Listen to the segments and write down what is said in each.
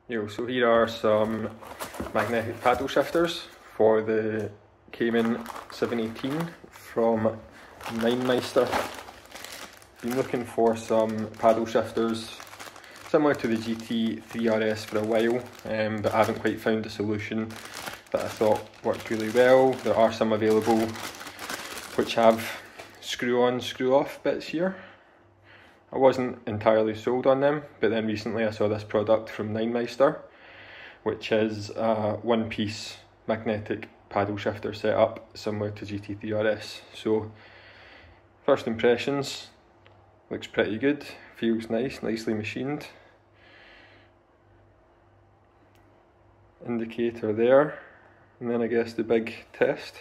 So here are some magnetic paddle shifters for the Cayman 718 from Ninemeister. Been looking for some paddle shifters similar to the GT3 RS for a while, but I haven't quite found a solution that I thought worked really well. There are some available which have screw on, screw off bits here. I wasn't entirely sold on them, but then recently I saw this product from Ninemeister, which is a one-piece magnetic paddle shifter setup similar to GT3 RS. So first impressions, looks pretty good, feels nice, nicely machined. Indicator there, and then I guess the big test.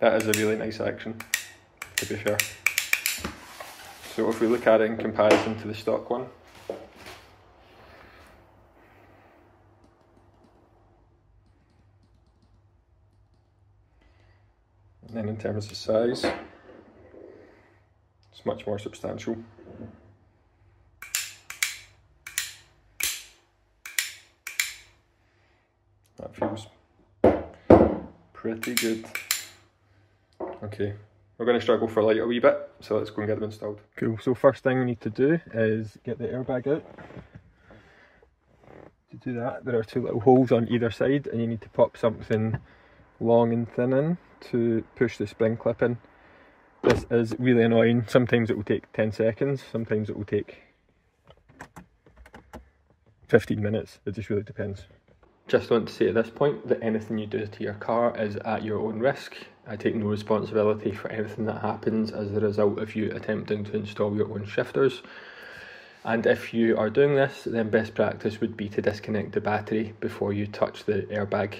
That is a really nice action, to be fair. So if we look at it in comparison to the stock one, and then in terms of size, it's much more substantial. That feels pretty good. Okay, we're going to struggle for light a wee bit, so let's go and get them installed. Cool, so first thing we need to do is get the airbag out. To do that, there are two little holes on either side, and you need to pop something long and thin in to push the spring clip in. This is really annoying. Sometimes it will take 10 seconds, sometimes it will take 15 minutes, it just really depends. Just want to say at this point that anything you do to your car is at your own risk. I take no responsibility for anything that happens as the result of you attempting to install your own shifters. And if you are doing this, then best practice would be to disconnect the battery before you touch the airbag.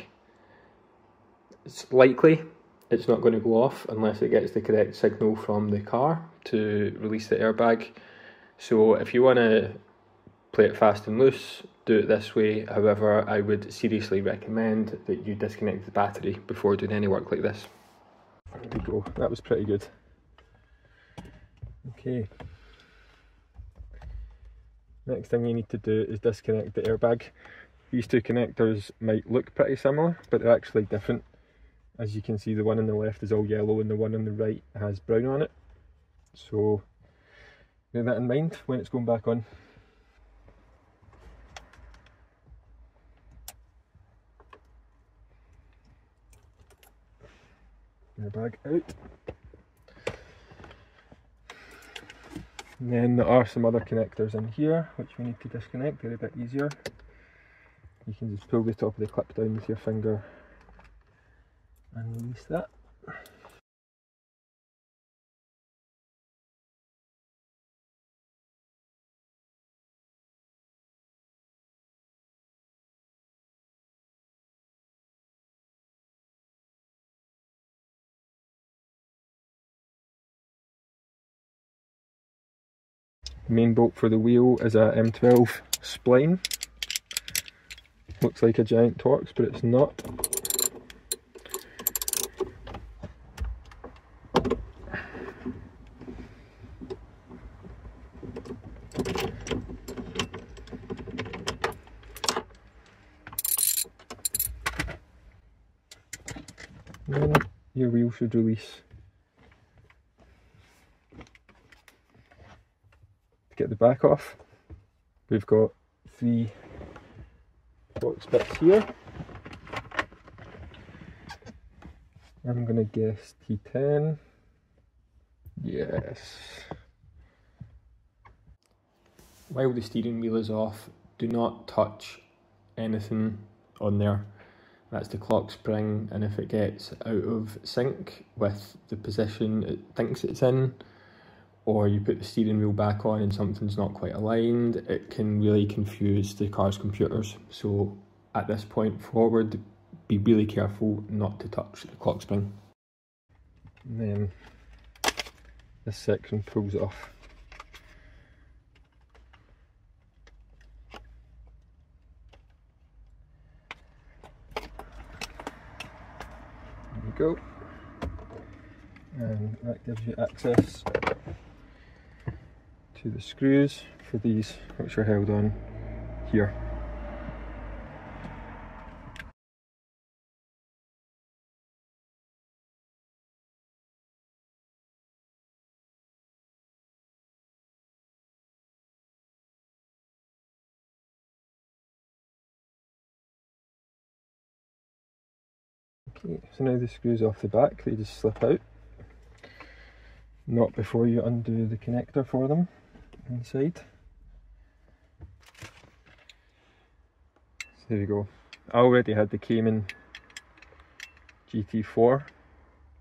It's likely it's not going to go off unless it gets the correct signal from the car to release the airbag. So if you want to play it fast and loose, do it this way. However, I would seriously recommend that you disconnect the battery before doing any work like this. There we go, that was pretty good. Okay. Next thing you need to do is disconnect the airbag. These two connectors might look pretty similar, but they're actually different. As you can see, the one on the left is all yellow and the one on the right has brown on it. So bear that in mind when it's going back on. Airbag out. And then there are some other connectors in here which we need to disconnect. They're a bit easier. You can just pull the top of the clip down with your finger and release that. Main bolt for the wheel is a M12 spline. Looks like a giant Torx, but it's not. And then your wheel should release. Get the back off, we've got 3 box bits here. I'm gonna guess T10. Yes. While the steering wheel is off, do not touch anything on there. That's the clock spring, and if it gets out of sync with the position it thinks it's in, or you put the steering wheel back on and something's not quite aligned, it can really confuse the car's computers. So at this point forward, be really careful not to touch the clock spring. And then this section pulls off. There we go. And that gives you access to the screws for these, which are held on here. Okay, so now the screws off the back, they just slip out. Not before you undo the connector for them inside. So there we go. I already had the Cayman GT3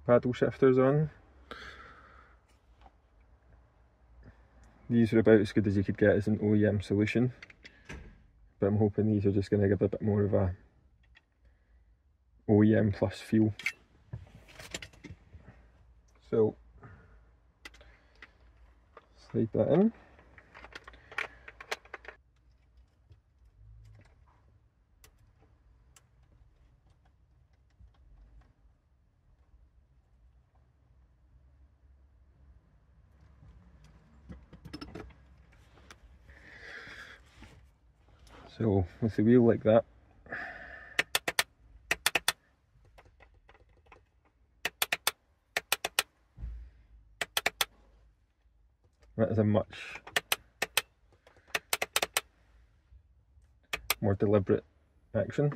paddle shifters on. These are about as good as you could get as an OEM solution, but I'm hoping these are just going to give a bit more of a OEM plus feel. So slide that in. So with the wheel like that, that is a much more deliberate action.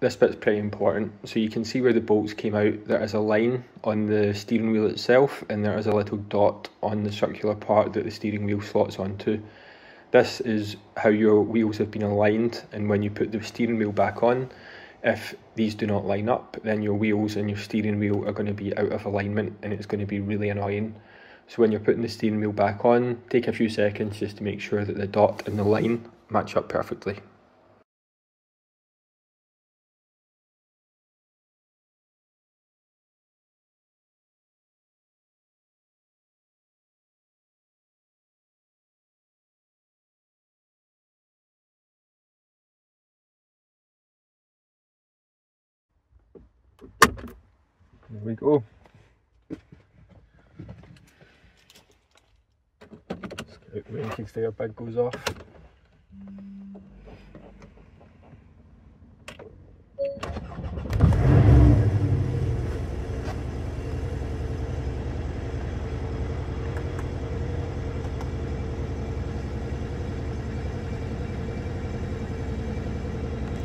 This bit's pretty important. So you can see where the bolts came out. There is a line on the steering wheel itself, and there is a little dot on the circular part that the steering wheel slots onto. This is how your wheels have been aligned, and when you put the steering wheel back on, if these do not line up, then your wheels and your steering wheel are going to be out of alignment, and it's going to be really annoying. So when you're putting the steering wheel back on, take a few seconds just to make sure that the dot and the line match up perfectly. There we go. Let's get out the way in case the airbag goes off.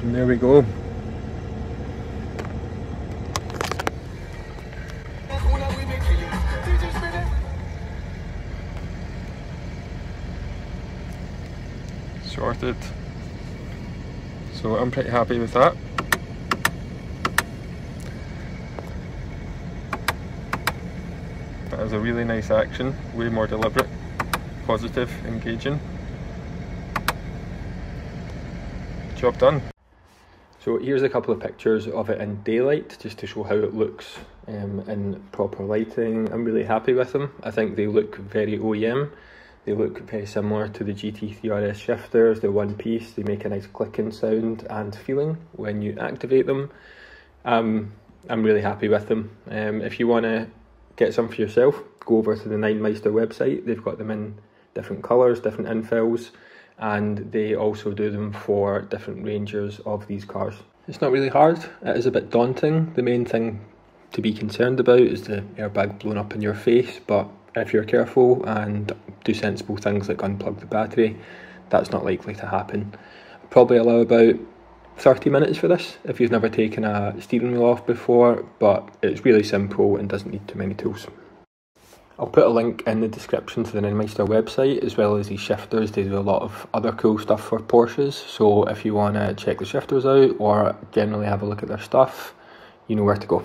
And there we go. Sorted. So I'm pretty happy with that. That was a really nice action, way more deliberate, positive, engaging. Job done. So here's a couple of pictures of it in daylight, just to show how it looks in proper lighting. I'm really happy with them. I think they look very OEM. They look very similar to the GT3 RS shifters. They're one piece. They make a nice clicking sound and feeling when you activate them. I'm really happy with them. If you want to get some for yourself, go over to the Ninemeister website. They've got them in different colours, different infills, and they also do them for different ranges of these cars. It's not really hard. It is a bit daunting. The main thing to be concerned about is the airbag blowing up in your face, but if you're careful and do sensible things like unplug the battery, that's not likely to happen. Probably allow about 30 minutes for this if you've never taken a steering wheel off before, but it's really simple and doesn't need too many tools. I'll put a link in the description to the Ninemeister website, as well as these shifters. They do a lot of other cool stuff for Porsches, so if you want to check the shifters out or generally have a look at their stuff, you know where to go.